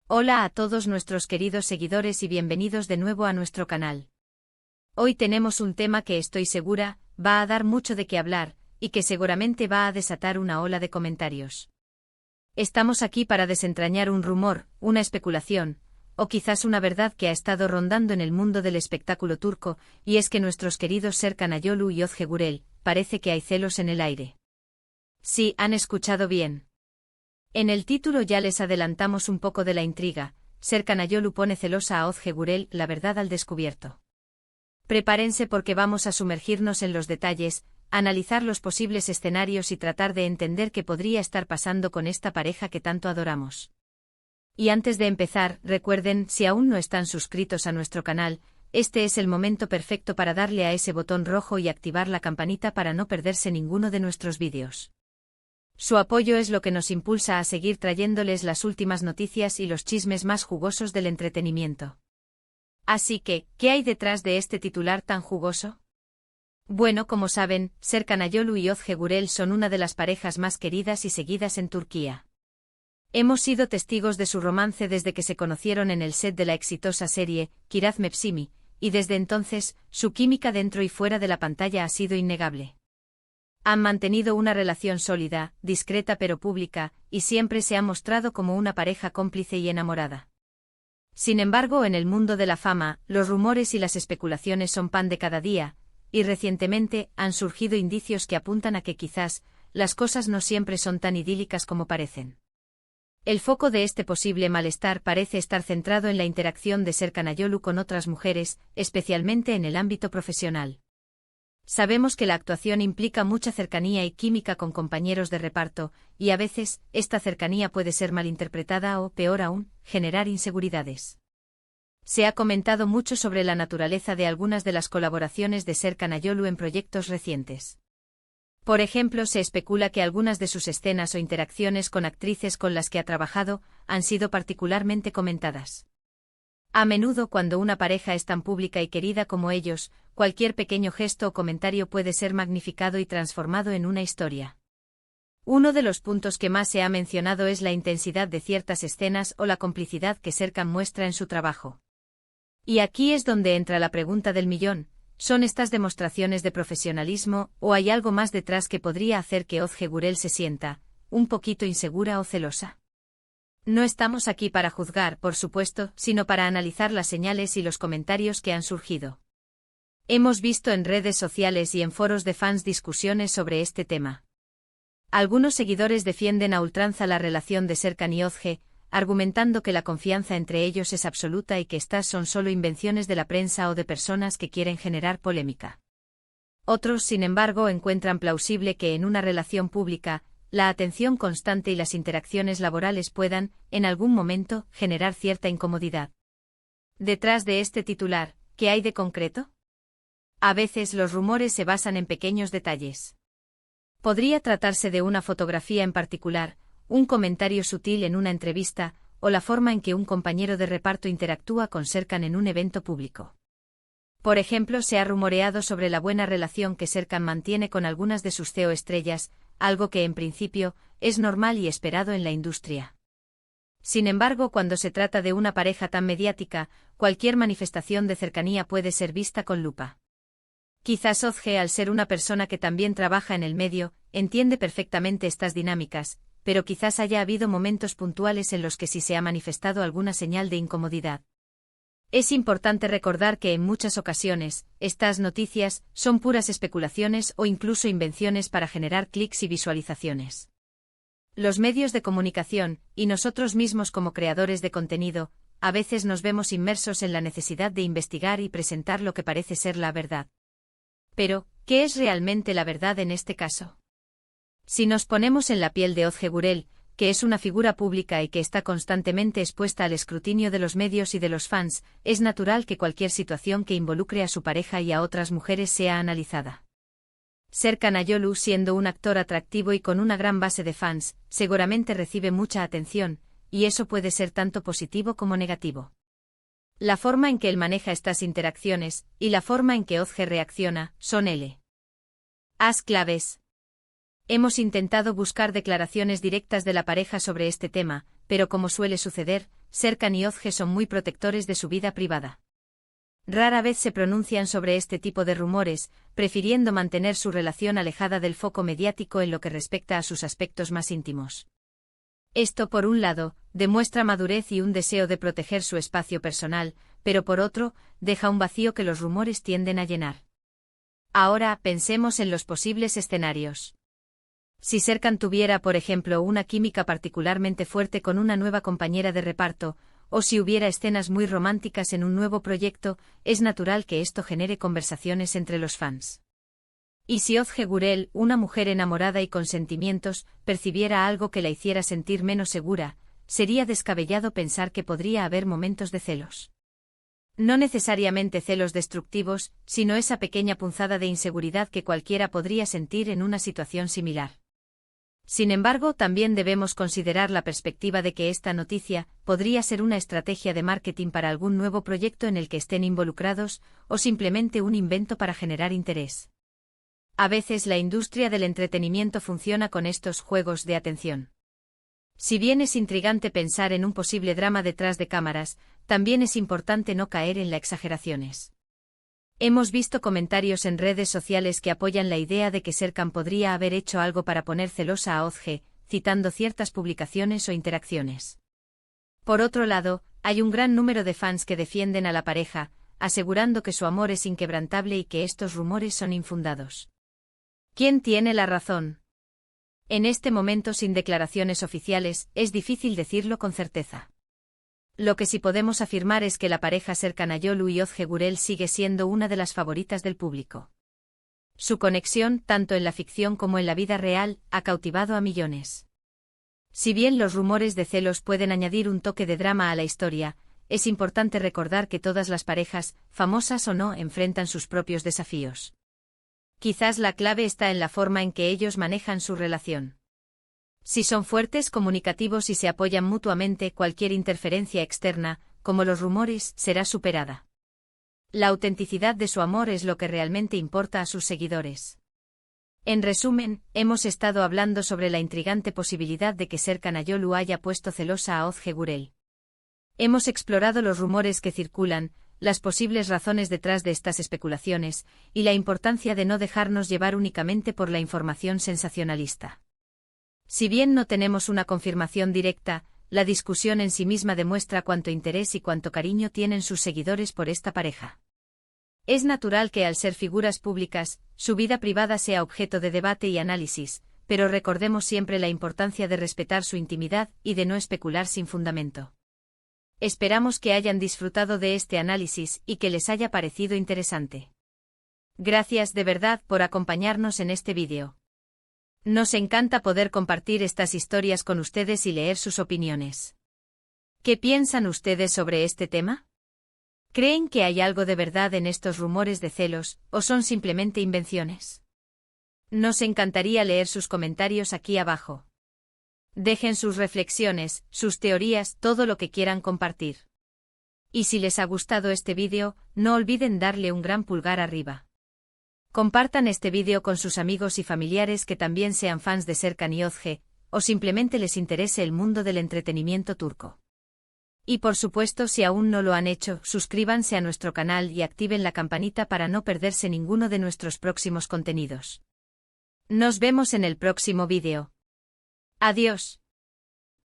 Hola a todos nuestros queridos seguidores y bienvenidos de nuevo a nuestro canal. Hoy tenemos un tema que estoy segura va a dar mucho de qué hablar, y que seguramente va a desatar una ola de comentarios. Estamos aquí para desentrañar un rumor, una especulación, o quizás una verdad que ha estado rondando en el mundo del espectáculo turco, y es que nuestros queridos Serkan Ayolu y Özge Gürel, parece que hay celos en el aire. Sí, han escuchado bien. En el título ya les adelantamos un poco de la intriga. Serkan Ayolu pone celosa a Özge Gürel, la verdad al descubierto. Prepárense porque vamos a sumergirnos en los detalles, analizar los posibles escenarios y tratar de entender qué podría estar pasando con esta pareja que tanto adoramos. Y antes de empezar, recuerden, si aún no están suscritos a nuestro canal, este es el momento perfecto para darle a ese botón rojo y activar la campanita para no perderse ninguno de nuestros vídeos. Su apoyo es lo que nos impulsa a seguir trayéndoles las últimas noticias y los chismes más jugosos del entretenimiento. Así que, ¿qué hay detrás de este titular tan jugoso? Bueno, como saben, Serkan Ayolu y Özge Gürel son una de las parejas más queridas y seguidas en Turquía. Hemos sido testigos de su romance desde que se conocieron en el set de la exitosa serie, Kiraz Mevsimi, y desde entonces, su química dentro y fuera de la pantalla ha sido innegable. Han mantenido una relación sólida, discreta pero pública, y siempre se ha mostrado como una pareja cómplice y enamorada. Sin embargo, en el mundo de la fama, los rumores y las especulaciones son pan de cada día, y recientemente han surgido indicios que apuntan a que quizás las cosas no siempre son tan idílicas como parecen. El foco de este posible malestar parece estar centrado en la interacción de Serkan Ayolu con otras mujeres, especialmente en el ámbito profesional. Sabemos que la actuación implica mucha cercanía y química con compañeros de reparto, y a veces, esta cercanía puede ser malinterpretada o, peor aún, generar inseguridades. Se ha comentado mucho sobre la naturaleza de algunas de las colaboraciones de Serkan Ayolu en proyectos recientes. Por ejemplo, se especula que algunas de sus escenas o interacciones con actrices con las que ha trabajado han sido particularmente comentadas. A menudo, cuando una pareja es tan pública y querida como ellos, cualquier pequeño gesto o comentario puede ser magnificado y transformado en una historia. Uno de los puntos que más se ha mencionado es la intensidad de ciertas escenas o la complicidad que Serkan muestra en su trabajo. Y aquí es donde entra la pregunta del millón: ¿son estas demostraciones de profesionalismo, o hay algo más detrás que podría hacer que Özge Gürel se sienta un poquito insegura o celosa? No estamos aquí para juzgar, por supuesto, sino para analizar las señales y los comentarios que han surgido. Hemos visto en redes sociales y en foros de fans discusiones sobre este tema. Algunos seguidores defienden a ultranza la relación de Serkan y Özge, argumentando que la confianza entre ellos es absoluta y que estas son solo invenciones de la prensa o de personas que quieren generar polémica. Otros, sin embargo, encuentran plausible que en una relación pública, la atención constante y las interacciones laborales puedan, en algún momento, generar cierta incomodidad. Detrás de este titular, ¿qué hay de concreto? A veces los rumores se basan en pequeños detalles. Podría tratarse de una fotografía en particular, un comentario sutil en una entrevista, o la forma en que un compañero de reparto interactúa con Serkan en un evento público. Por ejemplo, se ha rumoreado sobre la buena relación que Serkan mantiene con algunas de sus CEO estrellas, algo que en principio es normal y esperado en la industria. Sin embargo, cuando se trata de una pareja tan mediática, cualquier manifestación de cercanía puede ser vista con lupa. Quizás Özge, al ser una persona que también trabaja en el medio, entiende perfectamente estas dinámicas, pero quizás haya habido momentos puntuales en los que sí se ha manifestado alguna señal de incomodidad. Es importante recordar que en muchas ocasiones, estas noticias son puras especulaciones o incluso invenciones para generar clics y visualizaciones. Los medios de comunicación, y nosotros mismos como creadores de contenido, a veces nos vemos inmersos en la necesidad de investigar y presentar lo que parece ser la verdad. Pero, ¿qué es realmente la verdad en este caso? Si nos ponemos en la piel de Özge Gürel, que es una figura pública y que está constantemente expuesta al escrutinio de los medios y de los fans, es natural que cualquier situación que involucre a su pareja y a otras mujeres sea analizada. Serkan Ayolu, siendo un actor atractivo y con una gran base de fans, seguramente recibe mucha atención, y eso puede ser tanto positivo como negativo. La forma en que él maneja estas interacciones, y la forma en que Özge reacciona, son as claves. Hemos intentado buscar declaraciones directas de la pareja sobre este tema, pero como suele suceder, Serkan y Ozge son muy protectores de su vida privada. Rara vez se pronuncian sobre este tipo de rumores, prefiriendo mantener su relación alejada del foco mediático en lo que respecta a sus aspectos más íntimos. Esto, por un lado, demuestra madurez y un deseo de proteger su espacio personal, pero por otro, deja un vacío que los rumores tienden a llenar. Ahora, pensemos en los posibles escenarios. Si Serkan tuviera, por ejemplo, una química particularmente fuerte con una nueva compañera de reparto, o si hubiera escenas muy románticas en un nuevo proyecto, es natural que esto genere conversaciones entre los fans. Y si Ozge Gurel, una mujer enamorada y con sentimientos, percibiera algo que la hiciera sentir menos segura, sería descabellado pensar que podría haber momentos de celos. No necesariamente celos destructivos, sino esa pequeña punzada de inseguridad que cualquiera podría sentir en una situación similar. Sin embargo, también debemos considerar la perspectiva de que esta noticia podría ser una estrategia de marketing para algún nuevo proyecto en el que estén involucrados, o simplemente un invento para generar interés. A veces la industria del entretenimiento funciona con estos juegos de atención. Si bien es intrigante pensar en un posible drama detrás de cámaras, también es importante no caer en las exageraciones. Hemos visto comentarios en redes sociales que apoyan la idea de que Serkan podría haber hecho algo para poner celosa a Ozge, citando ciertas publicaciones o interacciones. Por otro lado, hay un gran número de fans que defienden a la pareja, asegurando que su amor es inquebrantable y que estos rumores son infundados. ¿Quién tiene la razón? En este momento, sin declaraciones oficiales, es difícil decirlo con certeza. Lo que sí podemos afirmar es que la pareja Serkan Ayolu y Ozge Gurel sigue siendo una de las favoritas del público. Su conexión, tanto en la ficción como en la vida real, ha cautivado a millones. Si bien los rumores de celos pueden añadir un toque de drama a la historia, es importante recordar que todas las parejas, famosas o no, enfrentan sus propios desafíos. Quizás la clave está en la forma en que ellos manejan su relación. Si son fuertes, comunicativos y se apoyan mutuamente, cualquier interferencia externa, como los rumores, será superada. La autenticidad de su amor es lo que realmente importa a sus seguidores. En resumen, hemos estado hablando sobre la intrigante posibilidad de que Serkan Ayolu haya puesto celosa a Ozge Gurel. Hemos explorado los rumores que circulan, las posibles razones detrás de estas especulaciones, y la importancia de no dejarnos llevar únicamente por la información sensacionalista. Si bien no tenemos una confirmación directa, la discusión en sí misma demuestra cuánto interés y cuánto cariño tienen sus seguidores por esta pareja. Es natural que al ser figuras públicas, su vida privada sea objeto de debate y análisis, pero recordemos siempre la importancia de respetar su intimidad y de no especular sin fundamento. Esperamos que hayan disfrutado de este análisis y que les haya parecido interesante. Gracias de verdad por acompañarnos en este vídeo. Nos encanta poder compartir estas historias con ustedes y leer sus opiniones. ¿Qué piensan ustedes sobre este tema? ¿Creen que hay algo de verdad en estos rumores de celos, o son simplemente invenciones? Nos encantaría leer sus comentarios aquí abajo. Dejen sus reflexiones, sus teorías, todo lo que quieran compartir. Y si les ha gustado este vídeo, no olviden darle un gran pulgar arriba. Compartan este vídeo con sus amigos y familiares que también sean fans de Serkan y Ozge, o simplemente les interese el mundo del entretenimiento turco. Y por supuesto, si aún no lo han hecho, suscríbanse a nuestro canal y activen la campanita para no perderse ninguno de nuestros próximos contenidos. Nos vemos en el próximo vídeo. Adiós.